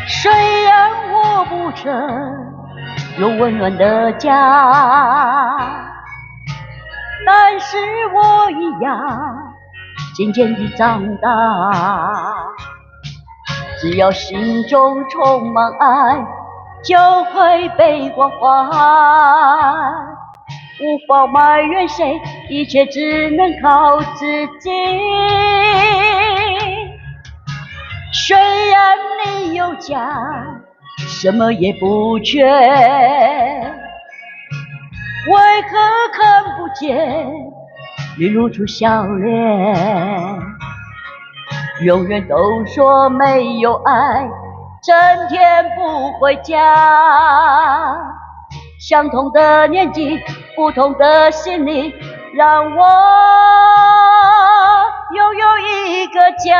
虽然我不曾有温暖的家，但是我一样渐渐地长大。只要心中充满爱，就会被关怀。无法埋怨谁，一切只能靠自己。虽然你有家，什么也不缺，为何看不见你露出笑脸？永远都说没有爱，整天不回家。相同的年纪，不同的心理，让我拥有一个家。